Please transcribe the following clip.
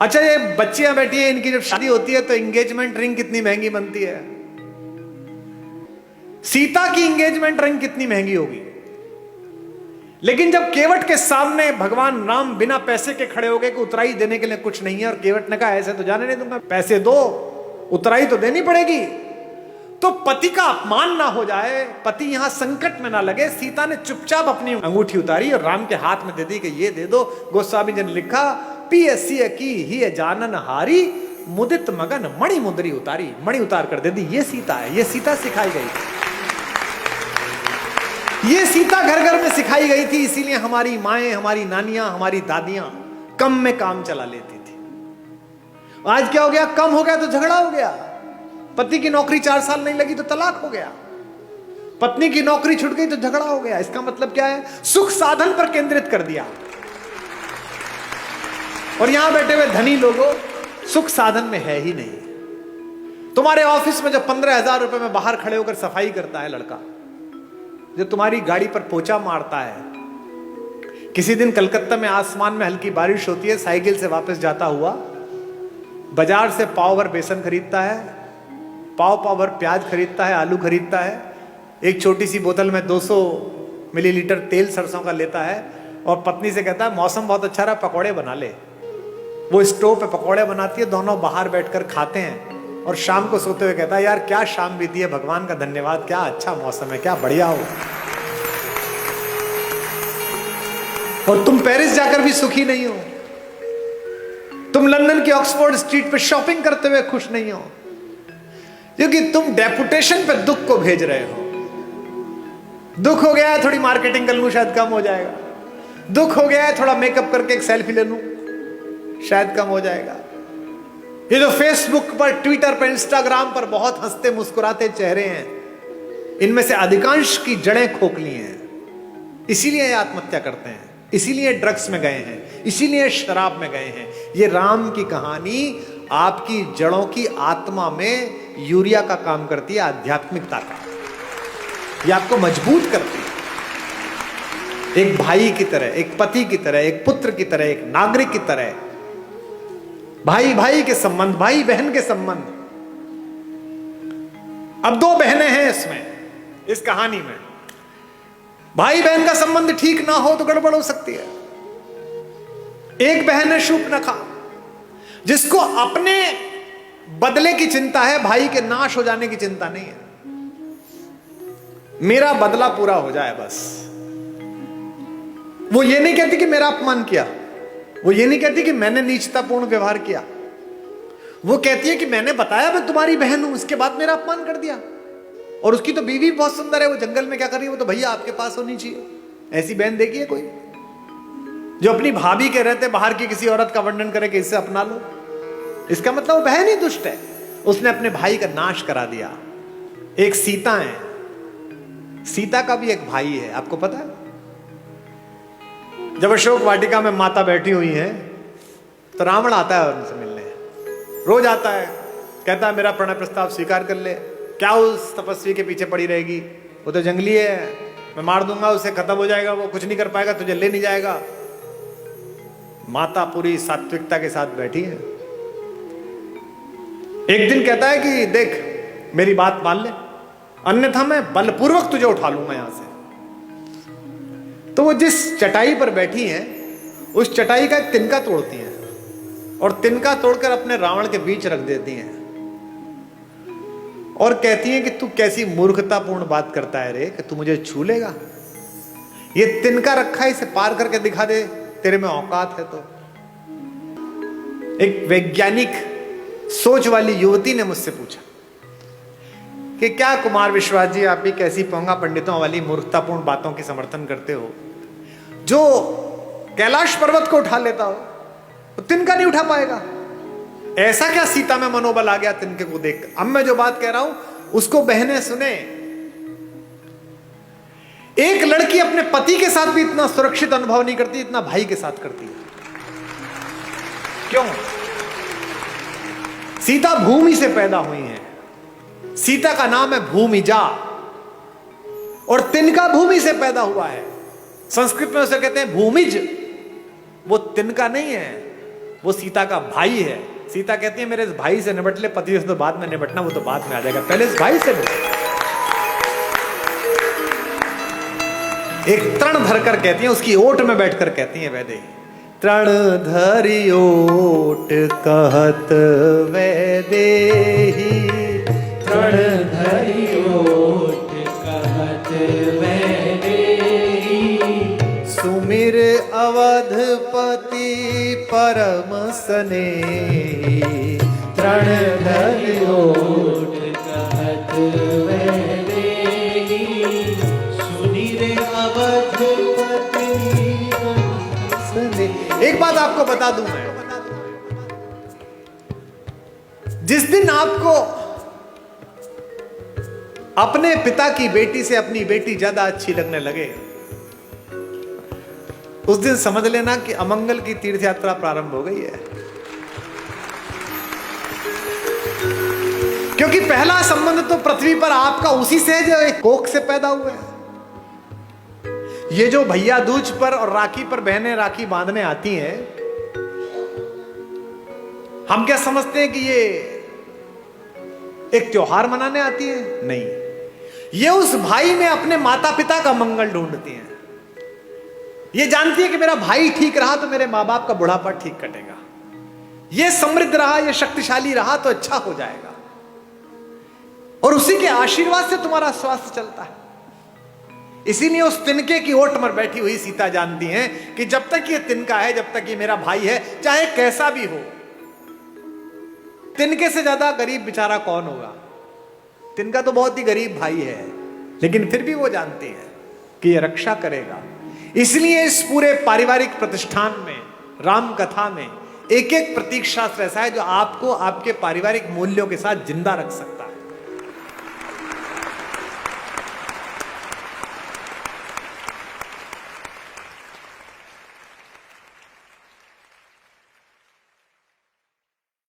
अच्छा, ये बच्चियां बैठी हैं, इनकी जब शादी होती है तो एंगेजमेंट रिंग कितनी महंगी बनती है। सीता की एंगेजमेंट रिंग कितनी महंगी होगी, लेकिन जब केवट के सामने भगवान राम बिना पैसे के खड़े हो गए कि उतराई देने के लिए कुछ नहीं है, और केवट ने कहा ऐसे तो जाने नहीं दूंगा, पैसे दो, उतराई तो देनी पड़ेगी। तो पति का अपमान ना हो जाए, पति यहां संकट में ना लगे, सीता ने चुपचाप अपनी अंगूठी उतारी और राम के हाथ में दे दी कि ये दे दो। गोस्वामी जी ने लिखा, पियसिय की ही जानन हारी, मुदित मगन मणि मुद्री उतारी। मणि उतार कर दे दी। ये सीता है, ये सीता सिखाई गई, ये सीता घर घर में सिखाई गई थी। इसीलिए हमारी माएं, हमारी नानियां, हमारी दादियां कम में काम चला लेती थी। आज क्या हो गया, कम हो गया तो झगड़ा हो गया। पति की नौकरी 4 साल नहीं लगी तो तलाक हो गया, पत्नी की नौकरी छूट गई तो झगड़ा हो गया। इसका मतलब क्या है, सुख साधन पर केंद्रित कर दिया। और यहां बैठे हुए धनी लोगों, सुख साधन में है ही नहीं। तुम्हारे ऑफिस में जब 15,000 रुपए में बाहर खड़े होकर सफाई करता है लड़का, जो तुम्हारी गाड़ी पर पोछा मारता है, किसी दिन कलकत्ता में आसमान में हल्की बारिश होती है, साइकिल से वापस जाता हुआ बाजार से पाव भर बेसन खरीदता है, पाव भर प्याज खरीदता है, आलू खरीदता है, एक छोटी सी बोतल में 200 मिलीलीटर तेल सरसों का लेता है और पत्नी से कहता है मौसम बहुत अच्छा रहा, पकौड़े बना ले। वो स्टोव पे पकौड़े बनाती है, दोनों बाहर बैठकर खाते हैं और शाम को सोते हुए कहता है यार क्या शाम बीती है, भगवान का धन्यवाद, क्या अच्छा मौसम है, क्या बढ़िया हो। और तुम पेरिस जाकर भी सुखी नहीं हो, तुम लंदन की ऑक्सफोर्ड स्ट्रीट पे शॉपिंग करते हुए खुश नहीं हो, क्योंकि तुम डेपुटेशन पे दुख को भेज रहे हो। दुख हो गया है थोड़ी मार्केटिंग कर लूं शायद कम हो जाएगा, दुख हो गया है थोड़ा मेकअप करके एक सेल्फी ले लूं शायद कम हो जाएगा। ये जो फेसबुक पर, ट्विटर पर, इंस्टाग्राम पर बहुत हंसते मुस्कुराते चेहरे हैं, इनमें से अधिकांश की जड़ें खोखली हैं। इसीलिए ये आत्महत्या करते हैं, इसीलिए ड्रग्स में गए हैं, इसीलिए शराब में गए हैं। ये राम की कहानी आपकी जड़ों की आत्मा में यूरिया का काम करती है, आध्यात्मिकता का। ये आपको मजबूत करती है, एक भाई की तरह, एक पति की तरह, एक पुत्र की तरह, एक नागरिक की तरह। भाई भाई के संबंध, भाई बहन के संबंध। अब 2 बहनें हैं इसमें, इस कहानी में। भाई बहन का संबंध ठीक ना हो तो गड़बड़ हो सकती है। एक बहन है शूर्पणखा, जिसको अपने बदले की चिंता है, भाई के नाश हो जाने की चिंता नहीं है। मेरा बदला पूरा हो जाए बस। वो ये नहीं कहती कि मेरा अपमान किया, वो ये नहीं कहती कि मैंने नीचतापूर्ण व्यवहार किया, वो कहती है कि मैंने बताया मैं तुम्हारी बहन हूं, उसके बाद मेरा अपमान कर दिया। और उसकी तो बीवी बहुत सुंदर है, वो जंगल में क्या कर रही है, वो तो भैया आपके पास होनी चाहिए। ऐसी बहन देखी है कोई जो अपनी भाभी के रहते बाहर की किसी औरत का वर्णन करे कि इससे अपना लो? इसका मतलब वो बहन ही दुष्ट है, उसने अपने भाई का नाश करा दिया। एक सीता है, सीता का भी एक भाई है, आपको पता है? जब अशोक वाटिका में माता बैठी हुई है तो रावण आता है उनसे मिलने, रोज आता है, कहता है मेरा प्रणय प्रस्ताव स्वीकार कर ले। क्या उस तपस्वी के पीछे पड़ी रहेगी, वो तो जंगली है, मैं मार दूंगा उसे, खत्म हो जाएगा, वो कुछ नहीं कर पाएगा, तुझे ले नहीं जाएगा। माता पूरी सात्विकता के साथ बैठी है। एक दिन कहता है कि देख मेरी बात मान ले, अन्यथा मैं बलपूर्वक तुझे उठा लूंगा यहां से। तो वो जिस चटाई पर बैठी हैं, उस चटाई का एक तिनका तोड़ती हैं और तिनका तोड़कर अपने रावण के बीच रख देती हैं और कहती हैं कि तू कैसी मूर्खतापूर्ण बात करता है रे, कि तू मुझे छू लेगा? ये तिनका रखा है, इसे पार करके दिखा दे, तेरे में औकात है तो। एक वैज्ञानिक सोच वाली युवती ने मुझसे पूछा कि क्या कुमार विश्वास जी आप भी कैसी पोंगा पंडितों वाली मूर्खतापूर्ण बातों की समर्थन करते हो? जो कैलाश पर्वत को उठा लेता हो तो तिनका नहीं उठा पाएगा। ऐसा क्या सीता में मनोबल आ गया तिनके को देख? अब मैं जो बात कह रहा हूं उसको बहनें सुने। एक लड़की अपने पति के साथ भी इतना सुरक्षित अनुभव नहीं करती इतना भाई के साथ करती है। क्यों? सीता भूमि से पैदा हुई है, सीता का नाम है भूमिजा, और तिनका भूमि से पैदा हुआ है। संस्कृत में उसे कहते हैं भूमिज, वो तिनका नहीं है। वो सीता का भाई है। सीता कहती है मेरे इस भाई से निपट ले, पति से तो बाद में निपटना, वो तो बाद में आ जाएगा, पहले इस भाई से निपट। एक तृण धरकर कहती है, उसकी ओट में बैठकर कहती है वैदेही, तृण धरि ओट कहत वैदेही, तृण धरि ओट कहत वैदेही, सुमिर अवधपति परम स्नेही, तृण धरि ओट कहत वैदेही, सुनिर अवधपति स्नेही। एक बात आपको बता दूं मैं, जिस दिन आपको अपने पिता की बेटी से अपनी बेटी ज्यादा अच्छी लगने लगे, उस दिन समझ लेना कि अमंगल की तीर्थ यात्रा प्रारंभ हो गई है। क्योंकि पहला संबंध तो पृथ्वी पर आपका उसी से है जो एक कोख से पैदा हुआ है। ये जो भैया दूज पर और राखी पर बहनें राखी बांधने आती हैं, हम क्या समझते हैं कि ये एक त्योहार मनाने आती है? नहीं, ये उस भाई में अपने माता पिता का मंगल ढूंढती हैं। ये जानती है कि मेरा भाई ठीक रहा तो मेरे मां बाप का बुढ़ापा ठीक कटेगा, ये समृद्ध रहा, ये शक्तिशाली रहा तो अच्छा हो जाएगा, और उसी के आशीर्वाद से तुम्हारा स्वास्थ्य चलता है। इसीलिए उस तिनके की ओट पर बैठी हुई सीता जानती है कि जब तक ये तिनका है, जब तक ये मेरा भाई है, चाहे कैसा भी हो, तिनके से ज्यादा गरीब बेचारा कौन होगा। तिनका तो बहुत ही गरीब भाई है, लेकिन फिर भी वो जानती है कि ये रक्षा करेगा। इसलिए इस पूरे पारिवारिक प्रतिष्ठान में, राम कथा में, एक एक प्रतीक शास्त्र ऐसा है जो आपको आपके पारिवारिक मूल्यों के साथ जिंदा रख सकता है।